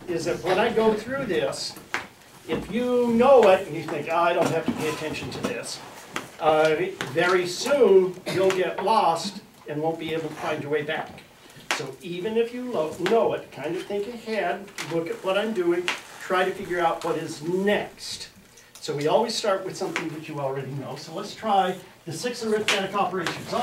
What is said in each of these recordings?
is that when I go through this, if you know it and you think, oh, I don't have to pay attention to this, very soon you'll get lost and won't be able to find your way back. So even if you know it, kind of think ahead, look at what I'm doing, try to figure out what is next. So we always start with something that you already know. So let's try the 6 arithmetic operations. Addition,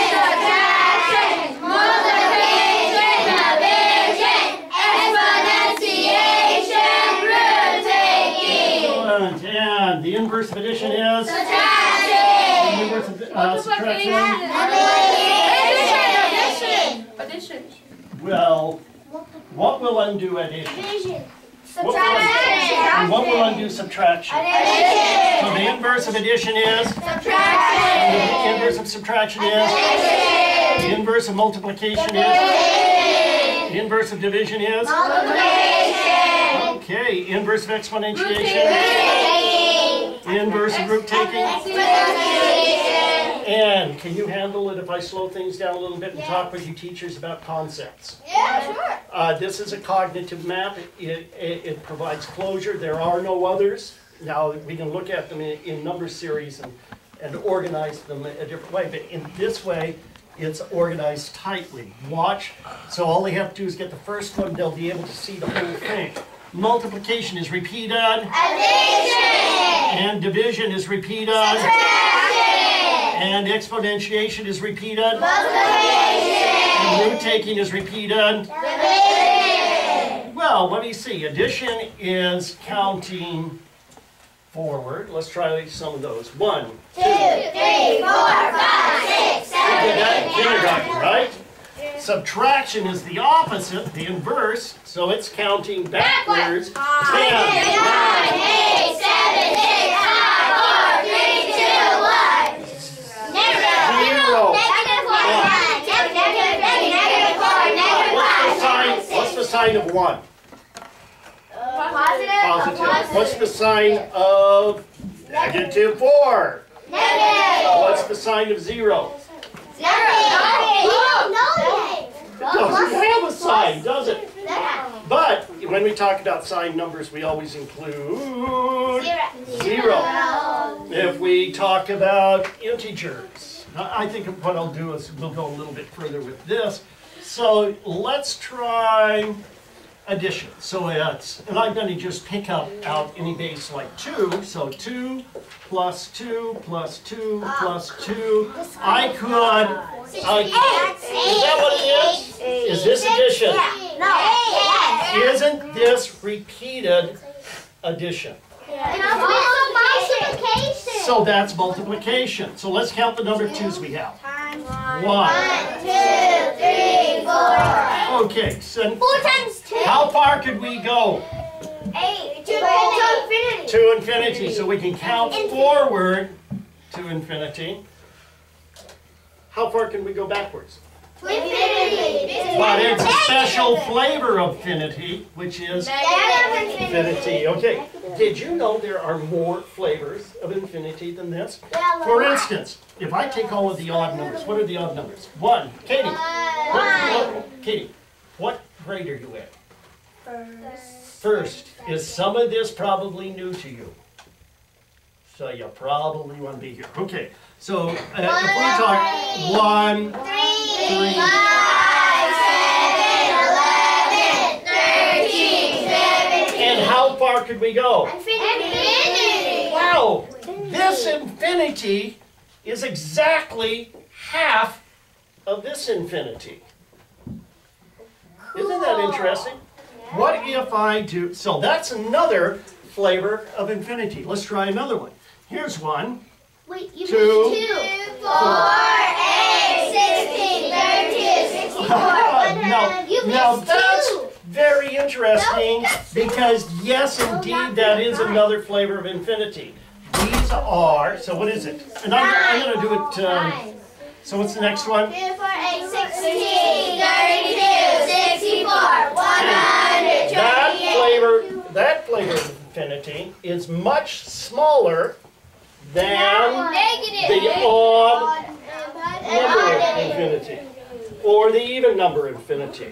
subtraction, multiplication, division, exponentiation, root taking. And the inverse of addition is? Subtraction. The inverse of subtraction? Addition. Well, what will undo addition? Division. Subtraction. And what will undo subtraction? Addition. So the inverse of addition is? Subtraction. The inverse of subtraction is? Addition. The inverse of multiplication is? Division. The inverse of division is? Multiplication. Okay, inverse of exponentiation? Taking. Inverse of root taking? Exponentiation. And can you handle it if I slow things down a little bit and talk with you teachers about concepts? Yeah, sure. This is a cognitive map. It provides closure. There are no others. Now, we can look at them in number series and organize them a different way. But in this way, it's organized tightly. Watch. So all they have to do is get the first one. They'll be able to see the whole thing. Multiplication is repeated. Addition. And division is repeated. Subtraction. And exponentiation is repeated. Multiplication. And root taking is repeated. Division. Well, let me see. Addition is counting forward. Let's try some of those. 1, 2. 2, 3, 4, 5, 6, 7, 8, 9. Kindergarten, right? Subtraction is the opposite, the inverse, so it's counting backwards. 10, 9, 8, 7, 6, 5, 4, 3, 2, 1. 0. What's the sign of 1? Positive. What's the sign of negative 4? Negative. What's the sign of 0? It doesn't have a sign, does it? But when we talk about signed numbers, we always include 0. If we talk about integers, I think what I'll do is we'll go a little bit further with this. So let's try addition. So it's, and I'm going to just pick out any base like 2. So 2 plus 2 plus 2 plus 2. I could, is that what it is? Is this addition? No. Isn't this repeated addition? So that's multiplication. So let's count the number of 2's we have. 1, 2, 3, 4. Okay, so 4 times 2. how far could we go? 8. To infinity. To infinity. So we can count forward to infinity. How far can we go backwards? To infinity. But it's a special flavor of infinity, which is infinity. Okay. Did you know there are more flavors of infinity than this? For instance, if I take all of the odd numbers, what are the odd numbers? 1. Katie. Katie, what grade are you in? First. Is some of this probably new to you? So you probably want to be here. Okay. So if we talk 1, 3, 5, 7, 11, 13, 17. And how far could we go? Infinity. Wow. This infinity is exactly half of this infinity. Isn't that interesting? What if I do, so that's another flavor of infinity. Let's try another one. Here's one. Wait, you 2, 4, 8, 16, 32, 64. Now that's very interesting because yes, indeed, that is another flavor of infinity. These are, so what is it? And I'm going to do it, so what's the next one? 2, 4, 8, 16, 32, 64, 128. That flavor of infinity is much smaller than the odd number of infinity or the even number infinity.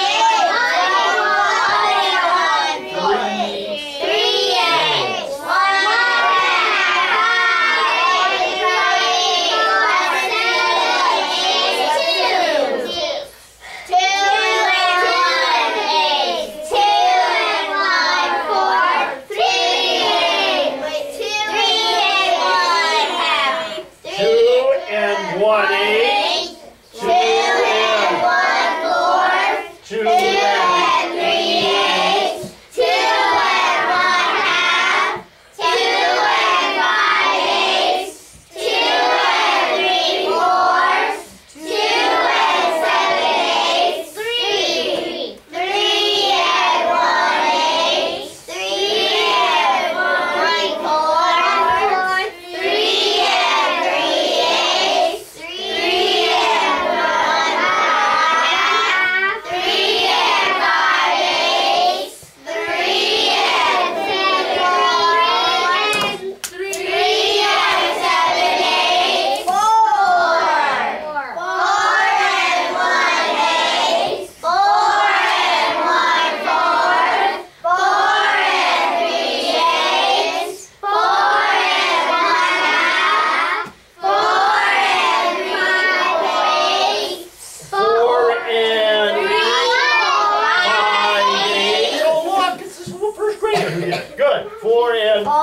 4 and 5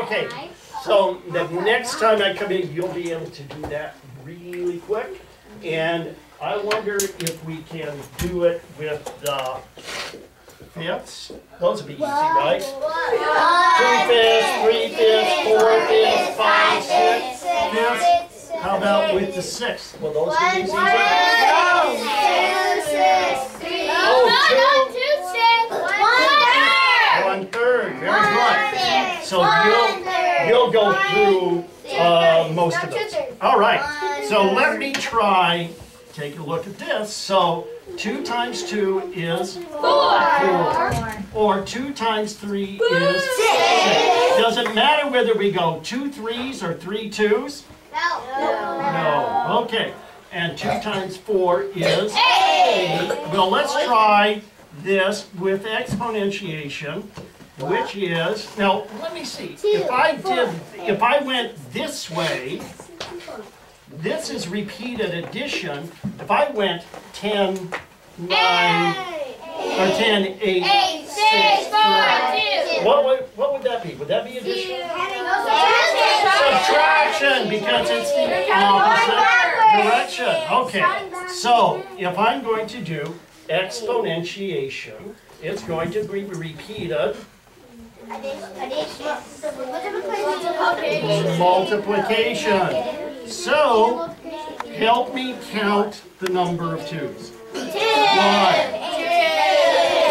Okay, so the next time I come in, you'll be able to do that really quick. And I wonder if we can do it with the fifths. Those would be easy, right? 2 fifths, 3 fifths, 4 fifths, 5 fifths. How about with the sixth? Will those be easy? One third. Very good. So you'll go through most of those. All right. So let me try. Take a look at this. So 2 times 2 is 4. Or 2 times 3 is 6. Does it matter whether we go 2 3s or 3 2s? No. Okay. And 2 times 4 is 8. Well, let's try this with exponentiation, which is, now let me see. If I went this way, this is repeated addition. If I went 10, 9, or 10, 8, 6, 4, what would that be? Would that be addition? Subtraction, because it's the opposite direction. Okay, so if I'm going to do exponentiation, it's going to be repeated. Multiplication. So, help me count the number of 2's. 1, 2,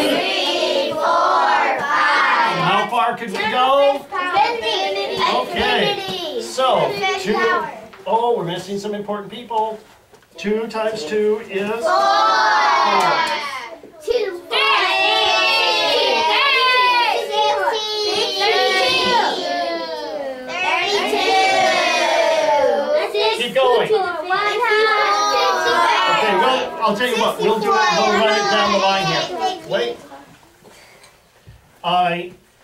3, 4, 5. How far could we go? Okay. So, 2. Oh, we're missing some important people. 2 times 2 is 4. 2, 4, 32. Keep going. Okay, I'll tell you what, we'll run it down the line here. Wait.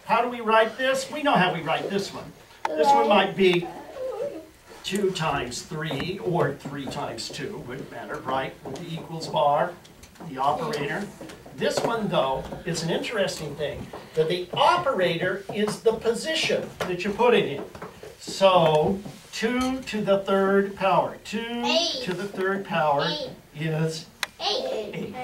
How do we write this? We know how we write this one. This one might be 2 times 3 or 3 times 2, wouldn't matter, right? With the equals bar, the operator. This one, though, is an interesting thing, that the operator is the position that you put it in. So, 2 to the third power. 2 to the third power is 8.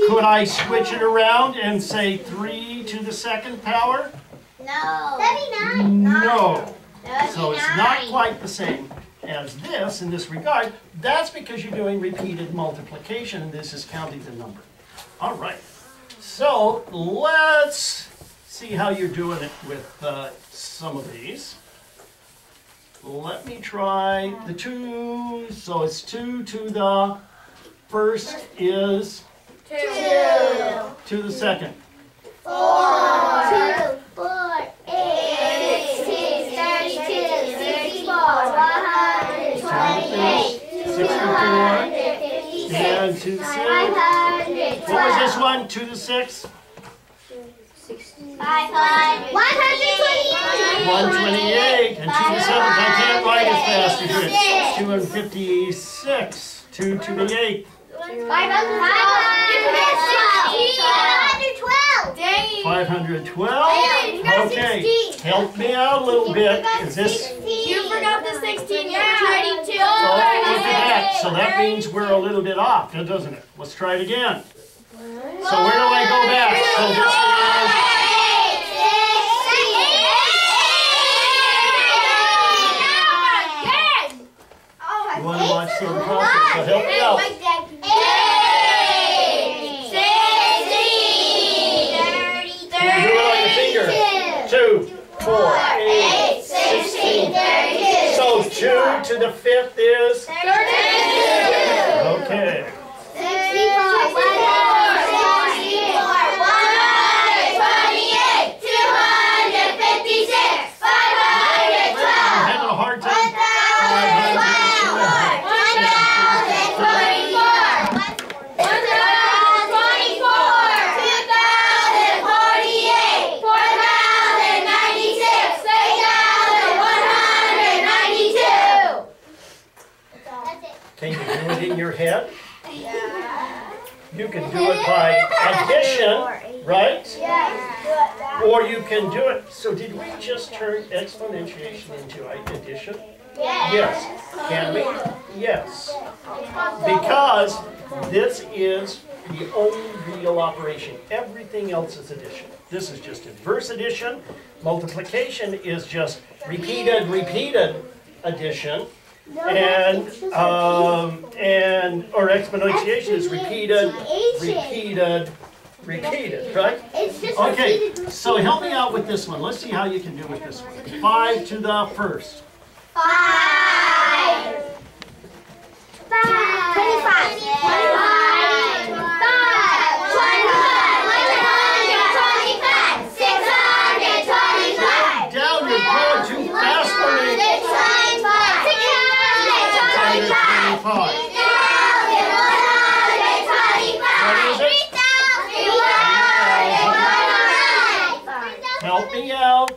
Could I switch it around and say 3 to the second power? No. That'd be 9. No. So it's not quite the same as this in this regard. That's because you're doing repeated multiplication and this is counting the number. All right. So let's see how you're doing it with some of these. Let me try the 2. So it's 2 to the first is 2. To the second. 4. 2, 4, 8, 16, 32, 64, 128, 64. And 2 to the 6. 500. What was this one? 2 to the 6? 128. 128. And 2 to the 7. I can't write as fast as this. 256. 2 to the 8. 512. Okay, help me out a little bit. Is this? You forgot the 16. You're 22. Oh, look at that. So that means we're a little bit off, doesn't it? Let's try it again. So where do I go back? So this is. You want to watch some process? So help me out. 2, 4, 8, 16, 32. So 2 to the 5th is? 32. Okay. 64, 128, 256, 512. I'm having a hard time. 1,024, 2,048, 4,096, 8,100. head. You can do it by addition, right? Or you can do it. So did we just turn exponentiation into addition? Yes. Can we? Yes. Because this is the only real operation. Everything else is addition. This is just inverse addition. Multiplication is just repeated addition. Or exponentiation is repeated, right? Okay, so help me out with this one. Let's see how you can do with this one. 5 to the first. 5. Down, you're going too fast for me. 625. Help me out.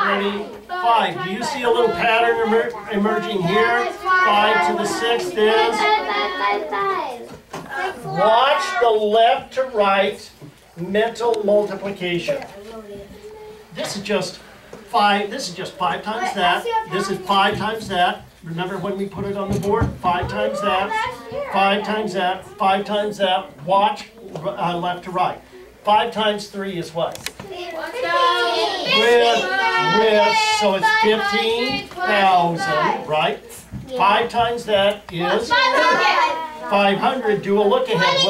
25. Do you see a little pattern emerging here? 5 to the 6th is. Watch the left to right mental multiplication. This is just 5. This is just 5 times that. This is 5 times that. Remember when we put it on the board? 5 times that. 5 times that. 5 times that. Watch left to right. 5 times 3 is what? So it's 15,000, right? 5 times that is 500. Do a look ahead.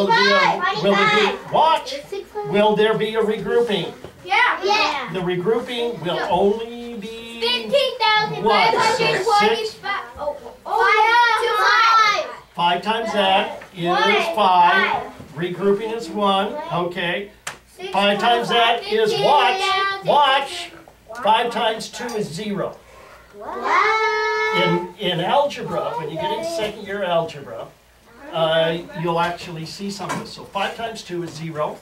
Will there be a regrouping? Yeah. The regrouping will only be 15,525. 5 times that is 5. Regrouping is 1. Okay. 5 times that is watch. 5 times 2 is 0. In algebra, when you get into second year algebra, you'll actually see some of this. So 5 times 2 is 0.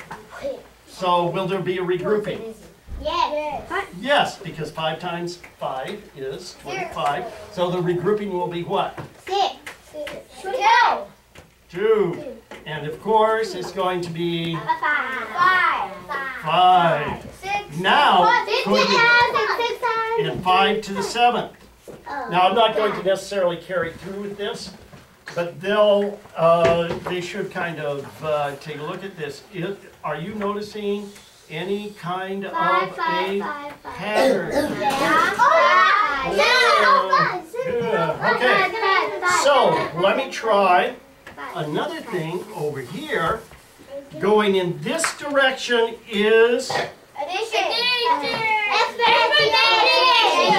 So will there be a regrouping? Yes. Yes, because 5 times 5 is 25. So the regrouping will be what? 6. 2. And of course, it's going to be 5. 5. 6. Now, and in 5 to the 7th. Now, I'm not going to necessarily carry through with this, but they should kind of take a look at this. Are you noticing any kind of a pattern? Yeah. Okay. So, let me try another thing over here. Going in this direction is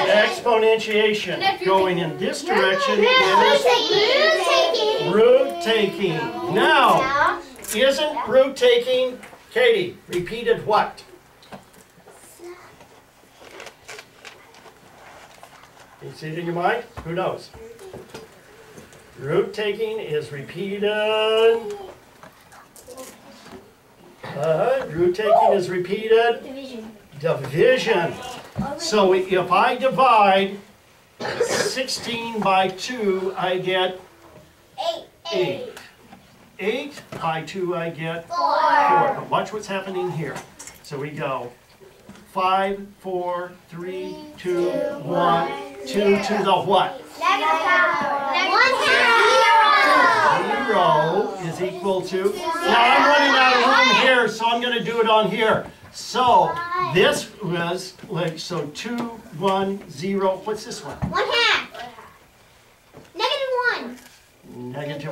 exponentiation. Going in this direction is root taking. Now, isn't root taking, Katie, repeated what? Can you see it in your mind? Who knows? Root taking is repeated. Root taking is repeated. Division. So if I divide 16 by 2, I get 8. 8 by 2, I get 4. But watch what's happening here. So we go 5, 4, 3, 2, 1, 2 to the what? 0 is equal to. Now I'm running out of room here, so I'm going to do it on here. So this was like 2, 1, 0. What's this one? 1/2.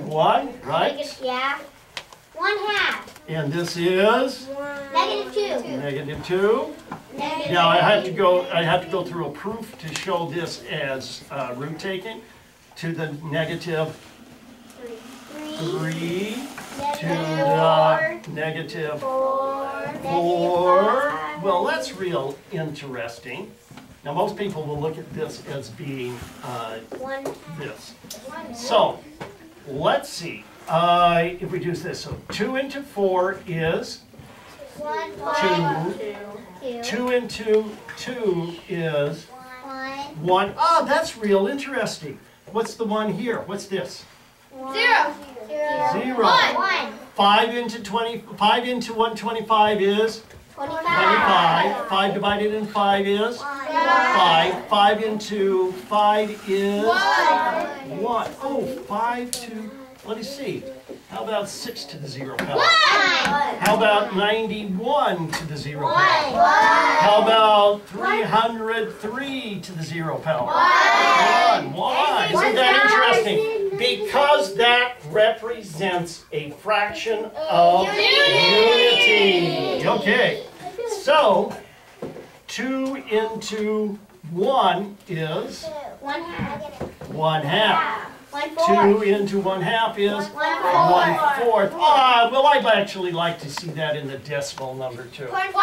-1, right? Yeah. 1/2. And this is -2. -2. Now I have to go through a proof to show this as root taking to the -3 to the -4. Well, that's real interesting. Now most people will look at this as being this. So let's see. If we do this, so 2 into 4 is 2. 2 into 2 is 1. Oh, that's real interesting. what's the 1 here? What's this? 0. 0. 1. 5 into 125 is 25. 5 divided in 5 is 5. 5 into 5 is 1. Oh, 5 to, let me see. How about 6 to the 0 power? How about 91 to the 0 power? How about 303 to the 0 power? 1. Why? Isn't that interesting? Because that represents a fraction of unity. Okay. So, 2 into 1 is 1/2. 2 into 1/2 is 1/4. Ah, well, I'd actually like to see that in the decimal number too. 5.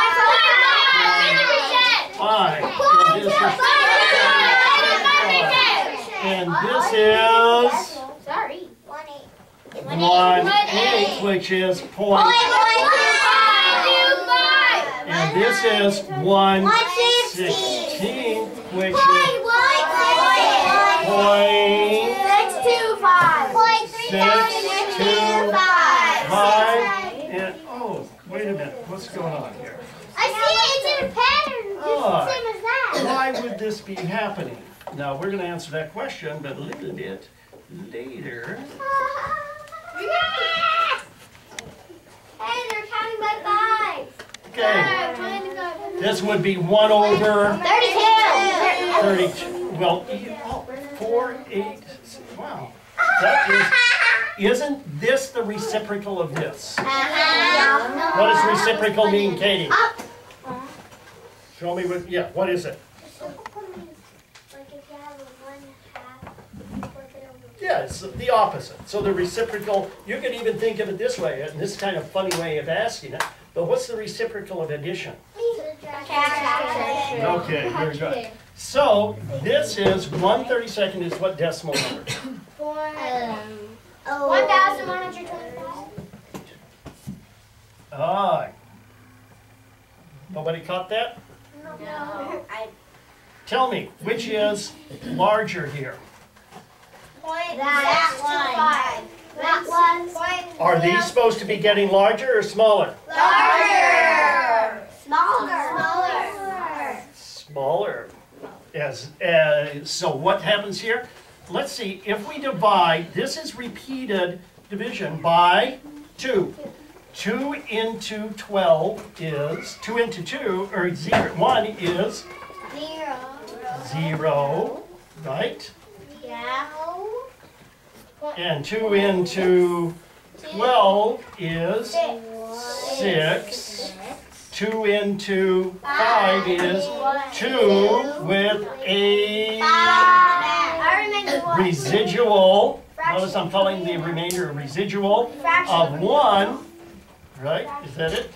And this is 1/8, which is 0.5. And this is 1/16, which is 0.625. And oh, wait a minute, what's going on here? I see it, it's in a pattern, just the same as that. Why would this be happening? Now, we're going to answer that question, but a little bit later. Hey, they're counting by 5. Okay, this would be 1 over 32. Well, 4, 8, wow. That isn't this the reciprocal of this? What does reciprocal mean, Katie? Show me what, yeah, what is it? Yeah, it's the opposite. So the reciprocal, you can even think of it this way, and this is kind of a funny way of asking it, but what's the reciprocal of addition? Okay, very good. So this is 1/32 is what decimal number? 1,125. Ah, nobody caught that? No. Tell me, which is larger here? That one. Are these supposed to be getting larger or smaller? Larger. Smaller. So what happens here? Let's see, if we divide, this is repeated division by 2. 2 into 12 is, 2 into 2, or 0, 1 is 0, right? Yeah. And 2 into 12 is 6. 2 into 5 is 2 with a residual. Notice I'm calling the remainder a residual of 1. Right? Is that it?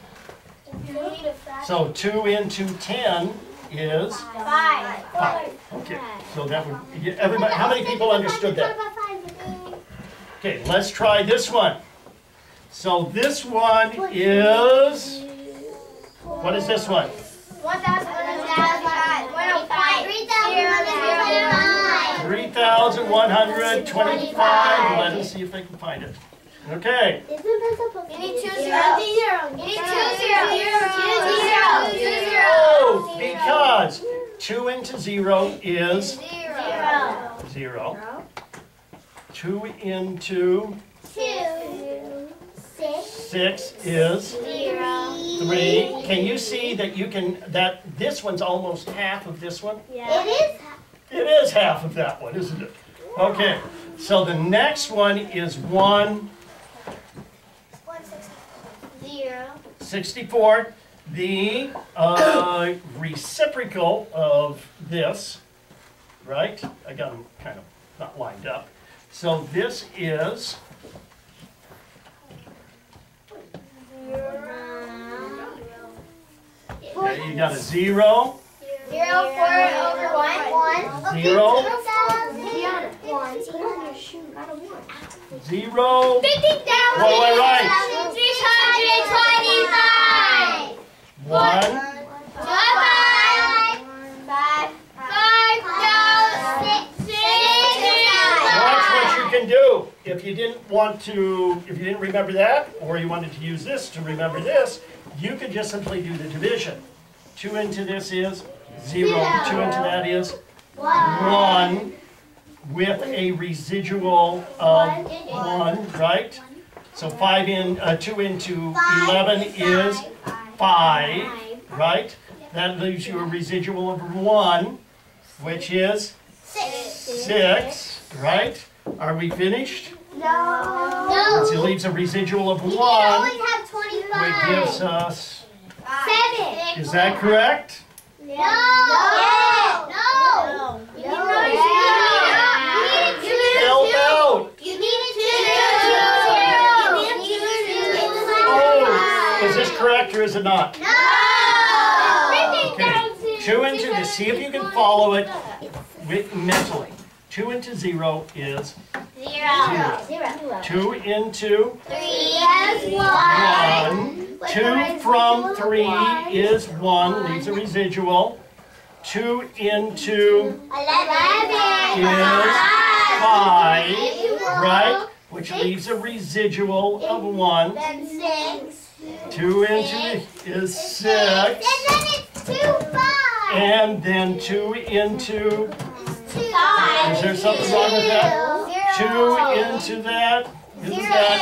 So 2 into 10 is 5. Okay. So that would, everybody, how many people understood that? Okay, let's try this one. So this one is, what is this one? 3,125. Let us see if I can find it. Okay. You need 2 zeros. You need 2 zeros. Oh, because 2 into 0 is 0. 2 into 6 is 3. Can you see that you can, that this one's almost half of this one? Yeah. It is. It is half of that one, isn't it? Okay, so the next one is 164. The reciprocal of this, right? I got them kind of not lined up. So this is 0. okay, you got a 0. 0, 4 over 1. 0. 0. 50,000. What do I write? 325. 1. 5,000. want to, if you didn't remember that, or you wanted to use this to remember this, you could just simply do the division. 2 into this is 0. 2 into that is 1 with a residual of 1, right? So 2 into 11 is 5, right? That leaves you a residual of 1, which is 6, right? Are we finished? No. So it leaves a residual of 1, You always have 25. which gives us, 7. is that correct? No. Yes. No. You need Help out! You need Oh, is this correct or is it not? No. Okay. 2 into this, see if you can follow it mentally. 2 into 0 is 0. 2 into 3 is 1. 2 from 3 is 1, leaves a residual. 2 into 11 is 5, right? Which leaves a residual of 1. Then 6. 2 into is 6. And then it's 2, 5. And then 2 into, 5. is there something wrong with that? 2 into that, isn't that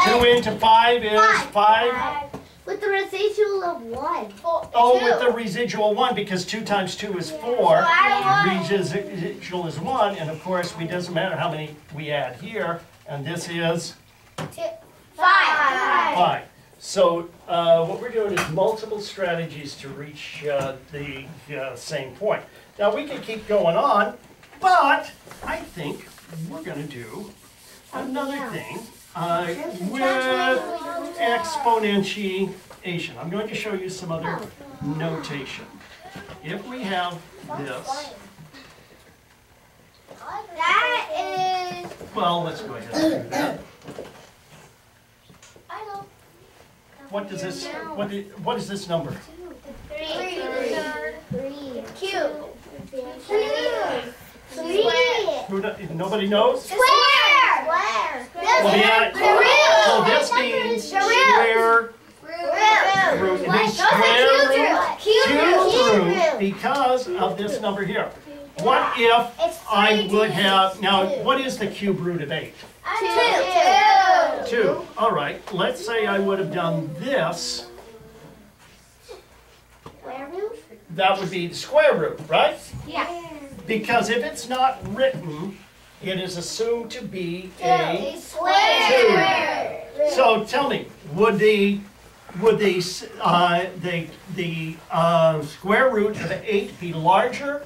2? 2 into 5 is 5. With the residual of 1. Oh, with the residual 1, because 2 times 2 is 4. Residual is 1, and of course, it doesn't matter how many we add here, and this is 5. So what we're doing is multiple strategies to reach the same point. Now we can keep going on, but I think we're going to do another thing with exponentiation. I'm going to show you some other notation. If we have this, That is. well, let's go ahead and do that. I know. What does this? What is this number? 3. Cube. 3. Nobody knows? Square. Well, yeah. So this means square root. It means square root, cube root, because of this number here. What if I would have, now what is the cube root of 8? 2. All right, let's say I would have done this. That would be the square root, right? Yeah. Because if it's not written, it is assumed to be a Square. 2. So tell me, would the square root of 8 be larger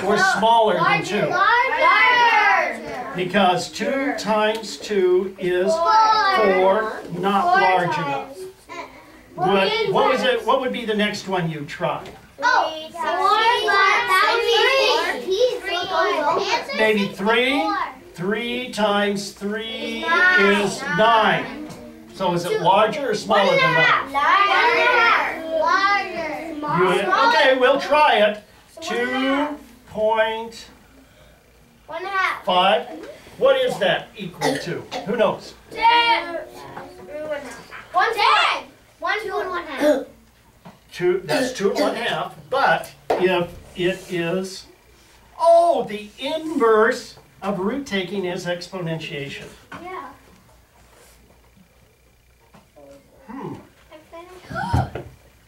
or smaller than 2? Larger. Because 2 times 2 is 4, not large enough. What would be the next one you try? Maybe 3. 3 times 3 is 9. So is it larger or smaller than 9? Larger. Okay, we'll try it. 2.5. What is that equal to? Who knows? 10. 110. 1, 2 and 1/2. 2. That's 2 1/2. But if it is, oh, the inverse of root taking is exponentiation. Yeah.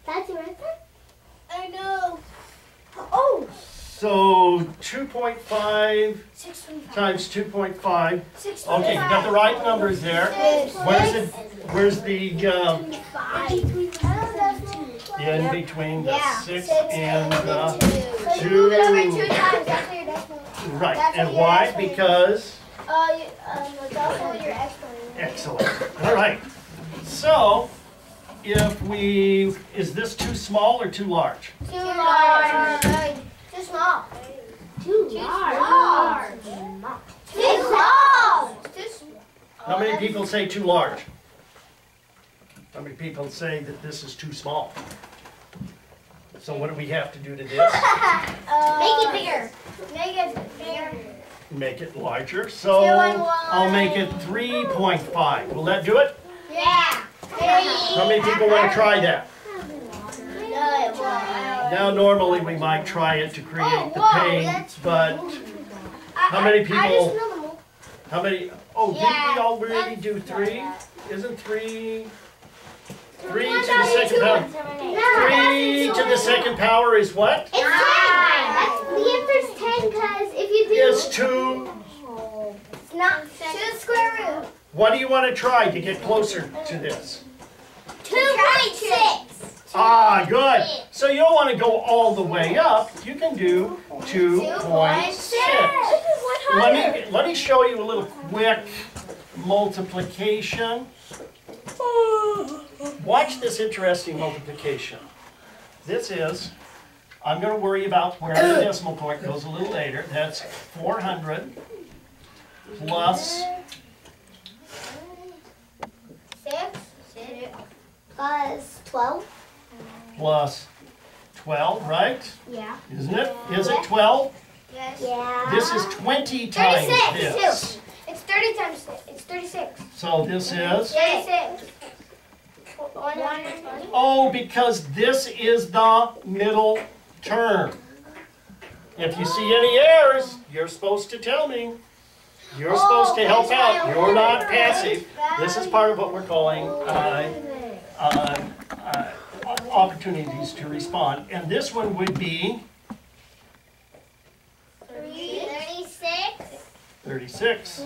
That's it right there? I know. Oh! So 2.5 times 2.5. Okay, you got the right numbers there. Where's the in between the 6 and the 2? Right, and why? Because? It's also your exponent. Excellent. All right. So, if we, is this too small or too large? Too large. Too small. Too large. Too small. How many people say too large? How many people say that this is too small? So what do we have to do to this? Make it bigger. Make it bigger. make it larger. So 2 and 1. I'll make it 3.5. Will that do it? Yeah. How many people want to try that? No, it won't. Now normally we might try it to create the page, but how many people? How many? Oh, did we already do 3? Isn't 3? 3 to the second power. 3 to the second power is what? It's 10. The answer's 10 because if you do... Is 2. It's not 2 to the square root. What do you want to try to get closer to this? 2.6. Ah, good. So you don't want to go all the way up. You can do 2.6. Let me show you a little quick multiplication. Watch this interesting multiplication. This is, I'm going to worry about where the decimal point goes a little later. That's 400 plus 6 plus 12. Plus 12, right? Yeah. Isn't it? Is it 12? Yes. Yeah. This is 20 times 36. this. It's 30 times 6. It's 36. So this is? 36. 120. Oh, because this is the middle term. If you see any errors, you're supposed to tell me. You're supposed to help out. You're not passive. This is part of what we're calling opportunities to respond. And this one would be 36. 36.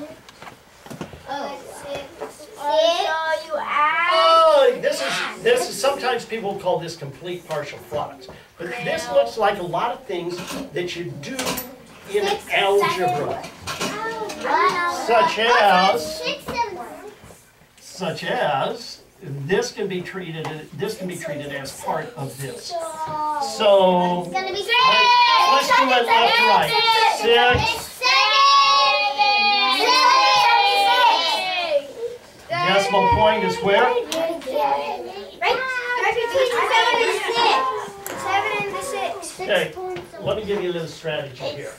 Oh, 6. So you add. Oh, this is sometimes people call this complete partial products. But this looks like a lot of things that you do in algebra. Such as this can be treated as part of this. So It's gonna be 6. let's do it left to right. 6. Decimal point is where? Right? 7 and the 6. Okay, let me give you a little strategy here.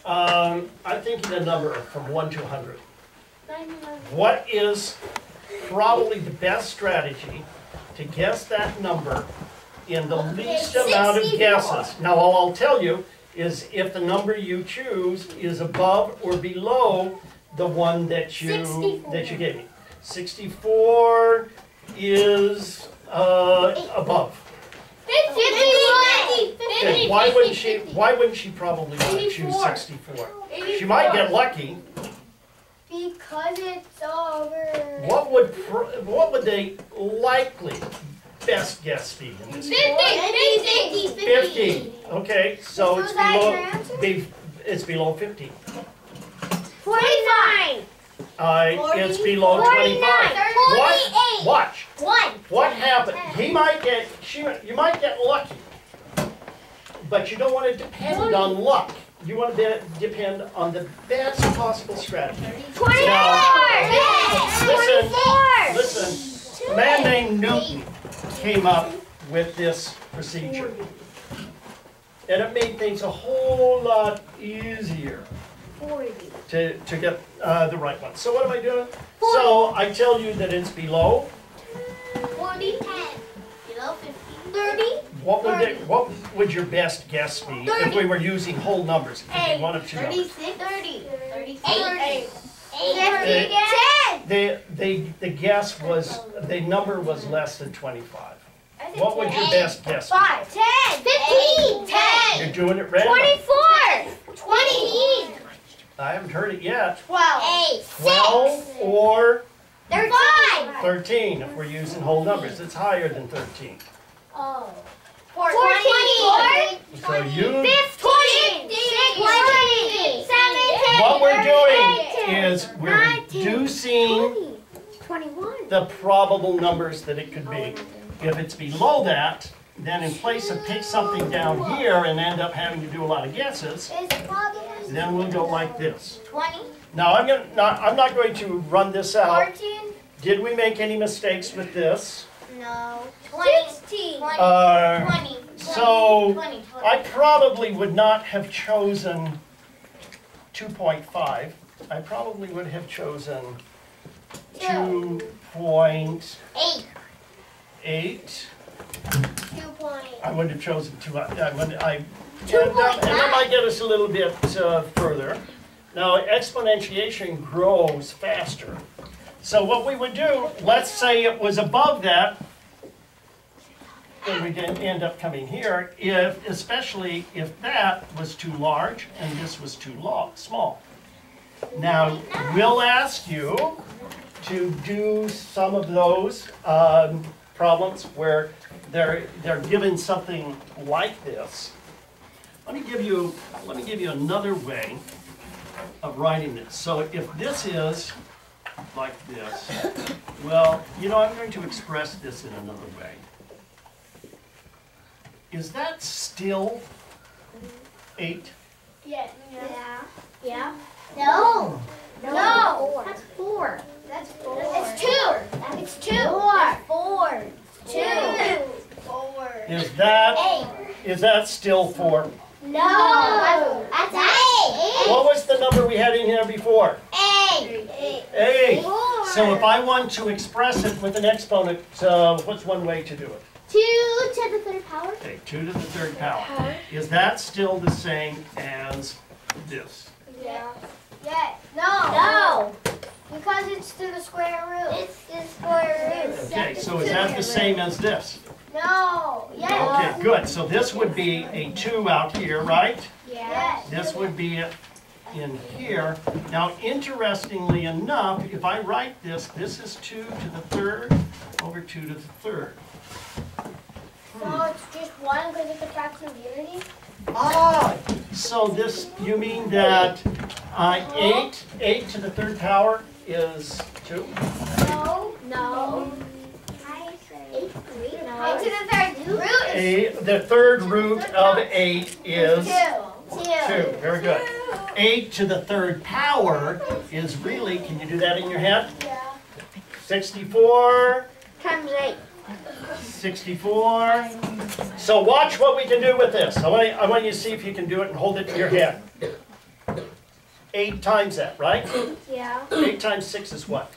I'm thinking a number from 1 to 100. What is probably the best strategy to guess that number in the least amount of guesses? Now, all I'll tell you is if the number you choose is above or below the one that you gave me. 64 is above. 51. Okay, why wouldn't she probably want to choose 64? She might get lucky. Because it's over. What would they likely best guess be in this case? 50. Okay, so it's below 50. 49. It's below 25. 48. Watch. 1. What happened? You might get lucky, but you don't want to depend on luck. You want to depend on the best possible strategy. 24. Now, listen. A man named Newton came up with this procedure, and it made things a whole lot easier to get the right one. So what am I doing? So I tell you that it's below 40. 10. Below 50. 30. What would your best guess be 30. if we were using whole numbers? If you wanted two numbers. 36. 30. 8. 10. The guess was, the number was less than 25. What would your best guess be? 5. 10. 15. 10. You're doing it random. 24. 20. I haven't heard it yet. 12. 12 or 13. 13 if we're using whole numbers. It's higher than 13. Oh. 24. 24. So you, 15. 20. 17. what we're doing is we're reducing 21. the probable numbers that it could be. If it's below that, then in place of pick something down here and end up having to do a lot of guesses, then we'll go like this. 20. Now I'm not going to run this out. 14. Did we make any mistakes with this? No. 16. 20. So I probably would not have chosen 2.5, I probably would have chosen 2.8. 2. I would have chosen 2. And that might get us a little bit further. Now, exponentiation grows faster. So what we would do, let's say it was above that, then we can end up coming here, especially if that was too large and this was too small. Now, we'll ask you to do some of those problems where they're given something like this. Let me give you another way of writing this. So if this is like this, well, you know, I'm going to express this in another way. Is that still 8? Yeah. Yeah. No. No. That's 4. That's 4. It's 2. It's 2. 4. 2. 4. Is that 8. Is that still 4? No. That's 8. What was the number we had in here before? 8. 8. So if I want to express it with an exponent, what's one way to do it? 2 to the 3rd power. Okay, 2 to the 3rd power. Is that still the same as this? Yeah. Yeah. No. Because it's to the square root. It's the square root. Okay, so is that the same as this? No. Yeah. Okay, good. So this would be a 2 out here, right? Yes. This would be it in here. Now, interestingly enough, if I write this, this is 2 to the 3rd over 2 to the 3rd. So it's just 1 because it's a fraction of unity? Ah, so this, you mean that 8 to the 3rd power is 2? No. 8 to the 3rd root. The 3rd root of 8 is 2. 2. Very good. 8 to the 3rd power is really, can you do that in your head? Yeah. 64. Times 8. 64. So watch what we can do with this. I want you to see if you can do it and hold it in your head. 8 times that, right? Yeah. 8 times 6 is what?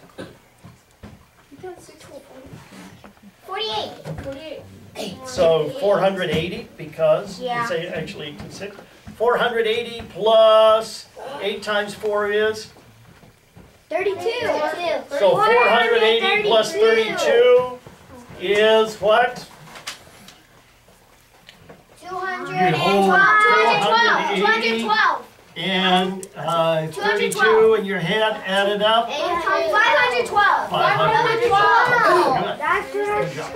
48. So 480 because Yeah. it's actually 6. 480 plus 8 times 4 is? 32. So 480 plus 32 is what? 212. And 32 in your head added up? 512. 512. That's Good job.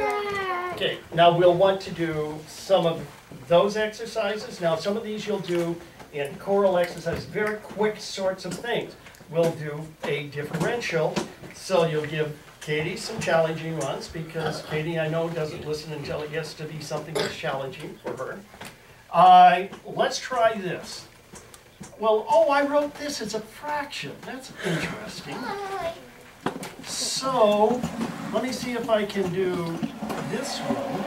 Okay, now we'll want to do some of those exercises. Now some of these you'll do in choral exercises, very quick sorts of things. We'll do a differential, so you'll give Katie some challenging ones, because Katie, I know, doesn't listen until it gets to be something that's challenging for her. Let's try this. Well, I wrote this as a fraction. That's interesting. So, let me see if I can do this one.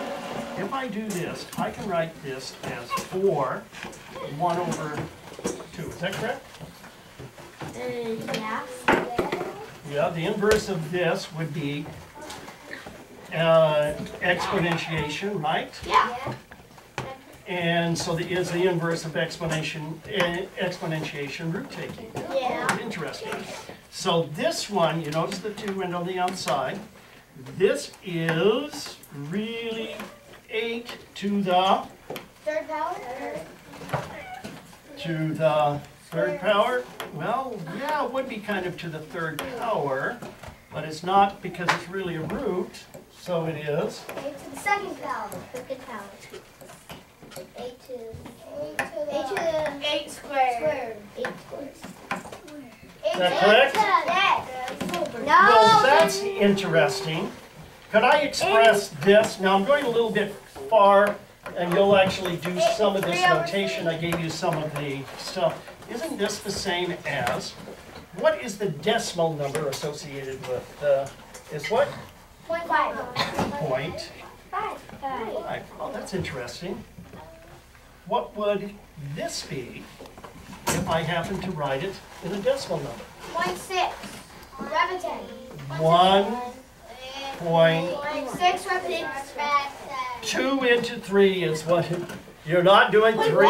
If I do this, I can write this as 4, 1 over 2. Is that correct? Yeah. Yeah, the inverse of this would be exponentiation, right? Yeah. And so is the inverse of exponentiation root taking. Yeah. Interesting. So this one, you notice the 2 went on the outside. This is really 8 to the 3rd power? to the 3rd power. Well, yeah, it would be kind of to the 3rd power, but it's not because it's really a root. So it is 8 to the 2nd power. 2nd power. 8 squared. 8 squared. Is that correct? No. Well, that's interesting. Could I express this? Now I'm going a little bit far, and you'll actually do some of this notation. I gave you some of the stuff. Isn't this the same as, what is the decimal number associated with, is what? 0.5. 0.5. Oh, that's interesting. What would this be if I happen to write it in a decimal number? 0.6. Repetition. 1.6 repetition. 2 into 3 is what you're not doing 3 into 6.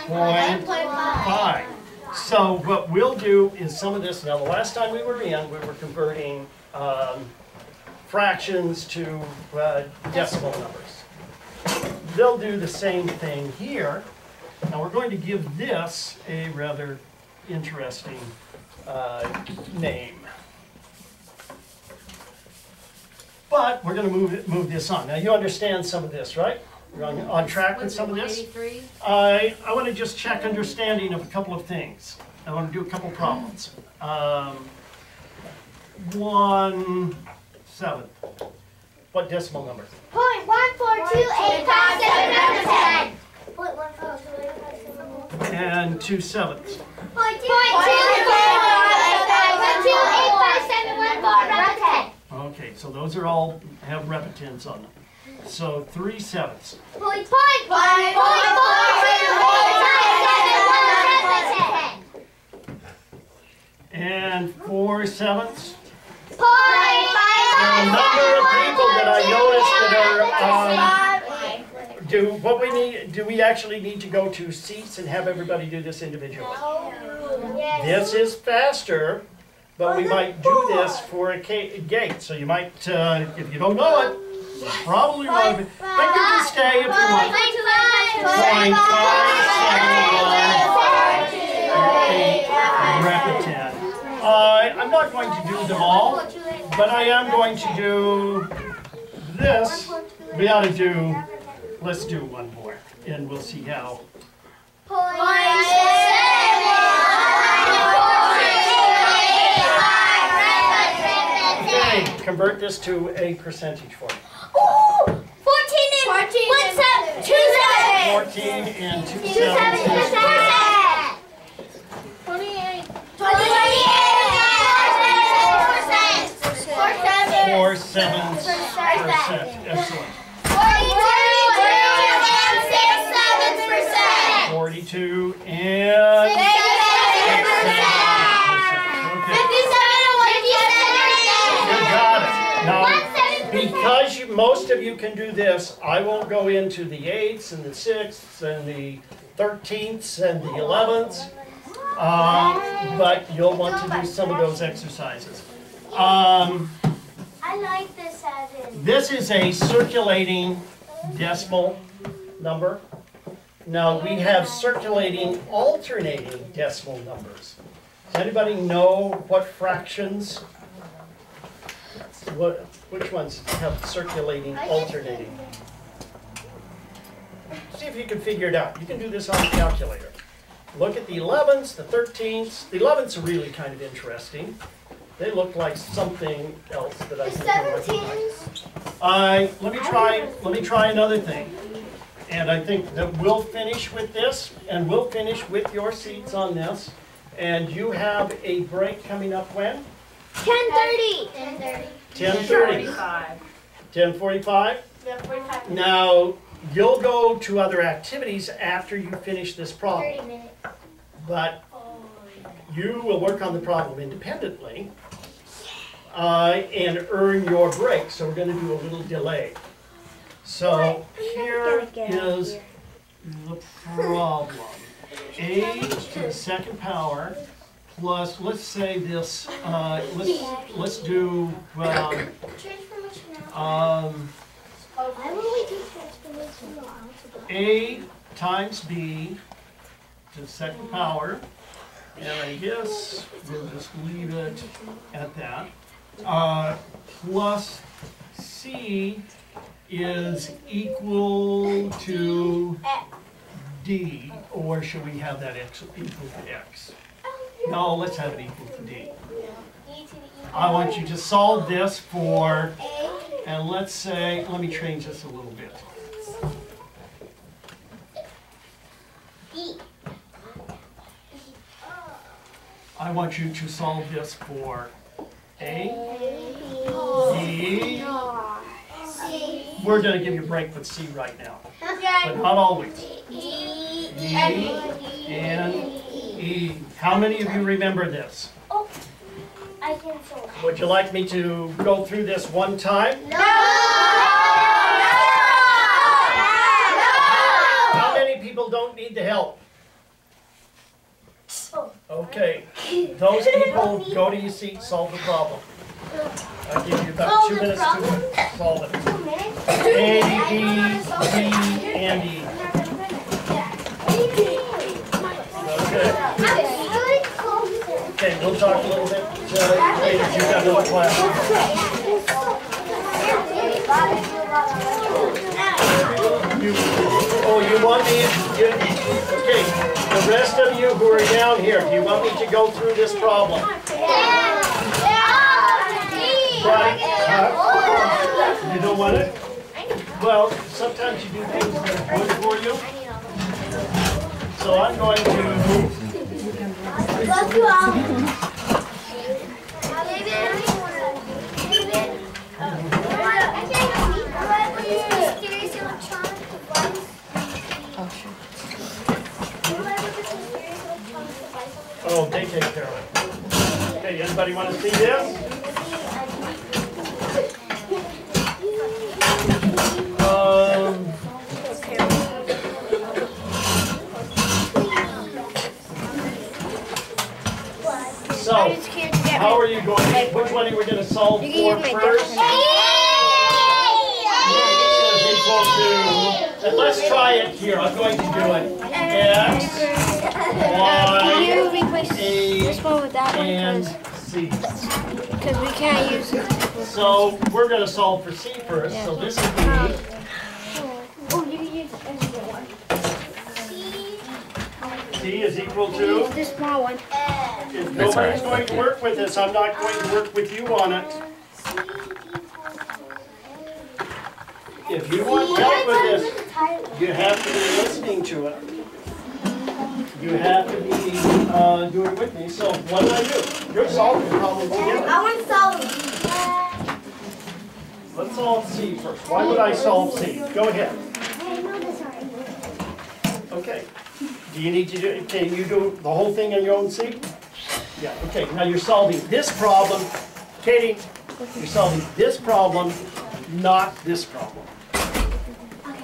1.5. So what we'll do is some of this. Now the last time we were in, we were converting fractions to decimal numbers. They'll do the same thing here. Now we're going to give this a rather interesting name. But we're going to move this on. Now you understand some of this, right? You're on track with some of this? I want to just check understanding of a couple of things. I want to do a couple problems. 1/7. What decimal number? 0.142857. And 2/7. 0.285714. Okay, so those are all have repetins on them. So 3/7. And 4/7. There are a number of people that I noticed that are do we actually need to go to seats and have everybody do this individually? This is faster, but we might do this for a gate. So you might, if you don't know it, you probably want to. But you can stay if you want. 0.571 repetition. I'm not going to do them all, but I am going to do this. We ought to do. Let's do one more, and we'll see how. Okay, convert this to a percentage for me. 14 and 2/7. 28. 4/7%. Excellent. 42 and 6/7%. Okay. You got it. Now, because most of you can do this, I won't go into the 8ths and the 6ths and the 13ths and the 11ths, but you'll want to do some of those exercises. I like this as in. This is a circulating decimal number. Now we have circulating alternating decimal numbers. Does anybody know what fractions? Which ones have circulating alternating? See if you can figure it out. You can do this on the calculator. Look at the 11ths, the 13ths. The 11ths are really kind of interesting. They look like something else that I think you'll recognize. Let me try another thing. And I think that we'll finish with this, and we'll finish with your seats on this. And you have a break coming up when? 10:30. 10:30. 10:45. 10:45. Now, you'll go to other activities after you finish this problem. 30 minutes. But you will work on the problem independently and earn your break. So we're going to do a little delay. So here is the problem. A to the second power plus, let's say this, let's do, A times B to the second power, and I guess we'll just leave it at that, plus C is equal to D, or should we have that X equal to X? No, let's have it equal to D. I want you to solve this for, and let's say, let me change this a little bit. I want you to solve this for A, B. We're going to give you a break with C right now. but not always. E and E. How many of you remember this? I can solve. Would you like me to go through this one time? No! How many people don't need the help? Okay, those people, go to your seat, solve the problem. I'll give you about 2 minutes to solve it. A, B, C, and E. Okay. Okay, we'll talk a little bit later. You got another class. You want me? Okay, the rest of you who are down here, do you want me to go through this problem? Right? You don't want it? Well, sometimes you do things that are good for you. So I'm going to... Oh, they take care of it. Okay, anybody want to see this? So, how are you going? Which one are we going to solve for first? And let's try it here. I'm going to do it. X, Y, A, and C. Because we can't use it. So we're going to solve for C first. So this would be C is equal to. The small one. If nobody's going to work with this, I'm not going to work with you on it. If you want help with this, you have to be listening to it. You have to be doing it with me. So what do I do? You're solving the problem together. I want to solve it. Let's solve C first. Why would I solve C? Go ahead. I know this already. Okay. Do you need to do? Can you do the whole thing in your own C? Yeah. Okay. Now you're solving this problem, Katie. You're solving this problem, not this problem.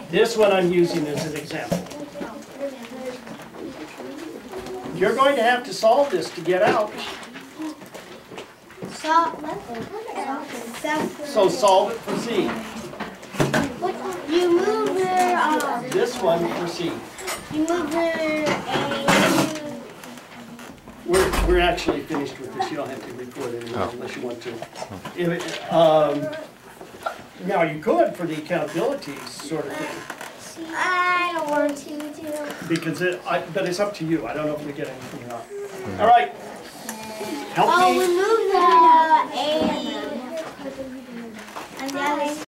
This one I'm using as an example. You're going to have to solve this to get out. So solve it for C. You move your This one for C. you move your We're actually finished with this. You don't have to record it anymore unless you want to. Now you could for the accountability sort of thing. I don't want to. Because but it's up to you. I don't know if we get anything or not. All right. Help me. We move the A and the other